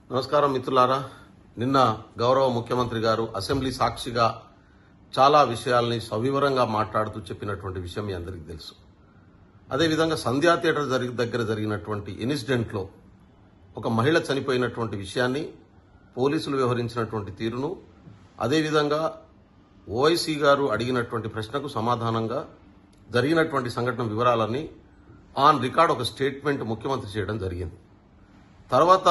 నమస్కారం మిత్రులారా. నిన్న గౌరవ ముఖ్యమంత్రి గారు అసెంబ్లీ సాక్షిగా చాలా విషయాల్ని సవివరంగా మాట్లాడుతూ చెప్పినటువంటి విషయం మీ అందరికీ తెలుసు. అదేవిధంగా సంధ్యా థియేటర్ దగ్గర జరిగినటువంటి ఇన్సిడెంట్లో ఒక మహిళ చనిపోయినటువంటి విషయాన్ని, పోలీసులు వ్యవహరించినటువంటి తీరును, అదేవిధంగా ఓవైసీ గారు అడిగినటువంటి ప్రశ్నకు సమాధానంగా జరిగినటువంటి సంఘటన వివరాలన్నీ ఆన్ రికార్డ్ ఒక స్టేట్మెంట్ ముఖ్యమంత్రి చేయడం జరిగింది. తర్వాత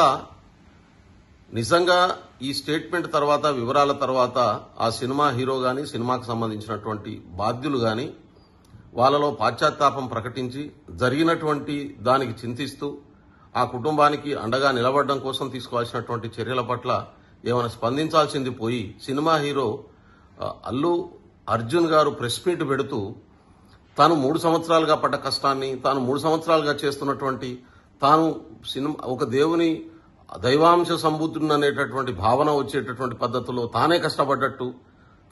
నిజంగా ఈ స్టేట్మెంట్ తర్వాత, వివరాల తర్వాత ఆ సినిమా హీరో గాని, సినిమాకు సంబంధించినటువంటి బాధ్యులు గాని వాళ్ళలో పాశ్చాత్తాపం ప్రకటించి జరిగినటువంటి దానికి చింతిస్తూ ఆ కుటుంబానికి అండగా నిలబడడం కోసం తీసుకోవాల్సినటువంటి చర్యల పట్ల ఏమైనా స్పందించాల్సింది పోయి, సినిమా హీరో అల్లు అర్జున్ గారు ప్రెస్ మీట్ పెడుతూ తాను 3 సంవత్సరాలుగా పడ్డ కష్టాన్ని, తాను 3 సంవత్సరాలుగా చేస్తున్నటువంటి, తాను ఒక దేవుని దైవాంశ సంబూతుడు అనేటటువంటి భావన వచ్చేటటువంటి పద్ధతిలో తానే కష్టపడ్డట్టు,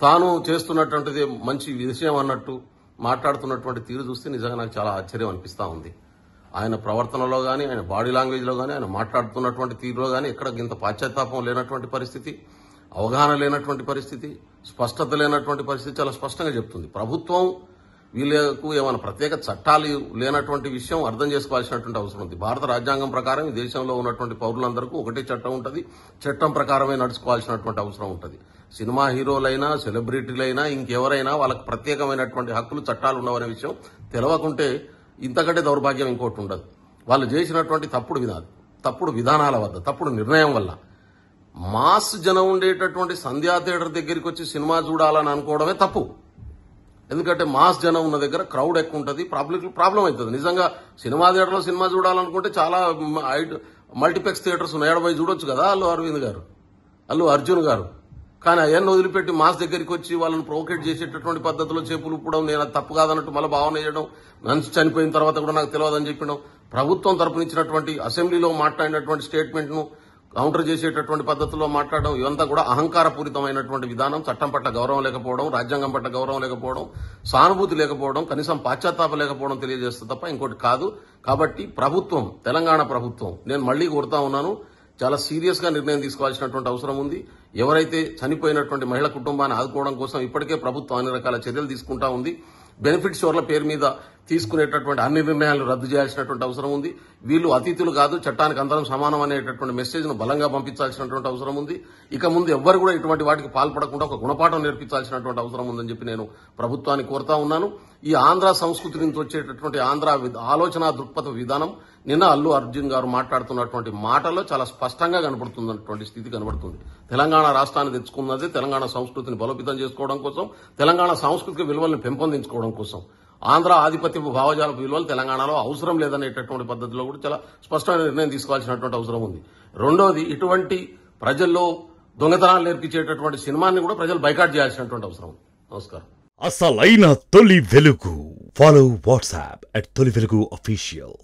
తాను చేస్తున్నటువంటిది మంచి విషయం అన్నట్టు మాట్లాడుతున్నటువంటి తీరు చూస్తే నిజంగా నాకు చాలా ఆశ్చర్యం అనిపిస్తా ఉంది. ఆయన ప్రవర్తనలో గానీ, ఆయన బాడీ లాంగ్వేజ్లో గానీ, ఆయన మాట్లాడుతున్నటువంటి తీరులో గానీ ఎక్కడ ఇంత పాశ్చాత్తాపం లేనటువంటి పరిస్థితి, అవగాహన లేనటువంటి పరిస్థితి, స్పష్టత లేనటువంటి పరిస్థితి చాలా స్పష్టంగా చెప్తుంది. ప్రభుత్వం వీళ్ళకు ఏమైనా ప్రత్యేక చట్టాలు లేనటువంటి విషయం అర్థం చేసుకోవాల్సినటువంటి అవసరం ఉంది. భారత రాజ్యాంగం ప్రకారం ఈ దేశంలో ఉన్నటువంటి పౌరులందరికీ ఒకటే చట్టం ఉంటుంది. చట్టం ప్రకారమే నడుచుకోవాల్సినటువంటి అవసరం ఉంటుంది. సినిమా హీరోలైనా, సెలబ్రిటీలైనా, ఇంకెవరైనా వాళ్ళకు ప్రత్యేకమైనటువంటి హక్కులు, చట్టాలు ఉండవనే విషయం తెలవకుంటే ఇంతకంటే దౌర్భాగ్యం ఇంకోటి ఉండదు. వాళ్ళు చేసినటువంటి తప్పుడు విధానాల వల్ల, తప్పుడు నిర్ణయం వల్ల మాస్ జనం ఉండేటటువంటి సంధ్యా థియేటర్ దగ్గరికి వచ్చి సినిమా చూడాలని అనుకోవడమే తప్పు. ఎందుకంటే మాస్ జనం ఉన్న దగ్గర క్రౌడ్ ఎక్కువ ఉంటుంది, ప్రాబ్లం అవుతుంది. నిజంగా సినిమా థియేటర్లో సినిమా చూడాలనుకుంటే చాలా మల్టీప్లెక్స్ థియేటర్స్ ఉన్నాయి, పోయి చూడొచ్చు కదా అల్లు అర్జున్ గారు. కానీ అవన్నీ వదిలిపెట్టి మాస్ దగ్గరికి వచ్చి వాళ్ళని ప్రొవోకేట్ చేసేటటువంటి పద్ధతిలో చేపులు ఇప్పడం, నేను అది తప్పు కాదన్నట్టు మళ్ళీ భావన చేయడం, మనిషి చనిపోయిన తర్వాత కూడా నాకు తెలియదని చెప్పడం, ప్రభుత్వం తరపునిచ్చినటువంటి అసెంబ్లీలో మాట్లాడినటువంటి స్టేట్మెంట్ ను కౌంటర్ చేసేటటువంటి పద్ధతిలో మాట్లాడడం, ఇవంతా కూడా అహంకారపూరితమైనటువంటి విధానం. చట్టం పట్ల గౌరవం లేకపోవడం, రాజ్యాంగం పట్ల గౌరవం లేకపోవడం, సానుభూతి లేకపోవడం, కనీసం పాశ్చాత్తాపం లేకపోవడం తెలియజేస్తే తప్ప ఇంకోటి కాదు. కాబట్టి ప్రభుత్వం, తెలంగాణ ప్రభుత్వం, నేను మళ్లీ కోరుతా ఉన్నాను, చాలా సీరియస్ గా నిర్ణయం తీసుకోవాల్సినటువంటి అవసరం ఉంది. ఎవరైతే చనిపోయినటువంటి మహిళ కుటుంబాన్ని ఆదుకోవడం కోసం ఇప్పటికే ప్రభుత్వం అన్ని రకాల చర్యలు తీసుకుంటా ఉంది. బెనిఫిట్ షోర్ల పేరు మీద తీసుకునేటటువంటి అన్ని నిర్ణయాలు రద్దు చేయాల్సినటువంటి అవసరం ఉంది. వీళ్ళు అతిథులు కాదు, చట్టానికి అందరం సమానం అనేటటువంటి మెసేజ్ ను బలంగా పంపించాల్సినటువంటి అవసరం ఉంది. ఇక ముందు ఎవ్వరు కూడా ఇటువంటి వాటికి పాల్పడకుండా ఒక గుణపాఠం నేర్పించాల్సినటువంటి అవసరం ఉందని చెప్పి నేను ప్రభుత్వాన్ని కోరుతా ఉన్నాను. ఈ ఆంధ్ర సంస్కృతి నుంచి వచ్చేటటువంటి ఆంధ్ర ఆలోచన దృక్పథ విధానం నిన్న అల్లు అర్జున్ గారు మాట్లాడుతున్నటువంటి మాటల్లో చాలా స్పష్టంగా కనబడుతున్నటువంటి స్థితి కనబడుతుంది. తెలంగాణ రాష్ట్రాన్ని తెచ్చుకున్నది తెలంగాణ సంస్కృతిని బలోపేతం చేసుకోవడం కోసం, తెలంగాణ సాంస్కృతిక విలువలను పెంపొందించుకోవడం కోసం. ఆంధ్ర ఆధిపత్య భావజాలపు విలువలు తెలంగాణలో అవసరం లేదనేటటువంటి పద్ధతిలో కూడా చాలా స్పష్టమైన నిర్ణయం తీసుకోవాల్సినటువంటి అవసరం ఉంది. రెండోది, ఇటువంటి ప్రజల్లో దొంగతనాలు నేర్పించేటటువంటి సినిమాని కూడా ప్రజలు బైకాట్ చేయాల్సినటువంటి అవసరం ఉంది. నమస్కారం. అసలైన తొలి వెలుగు. ఫాలో వాట్సాప్ @తొలి వెలుగు official.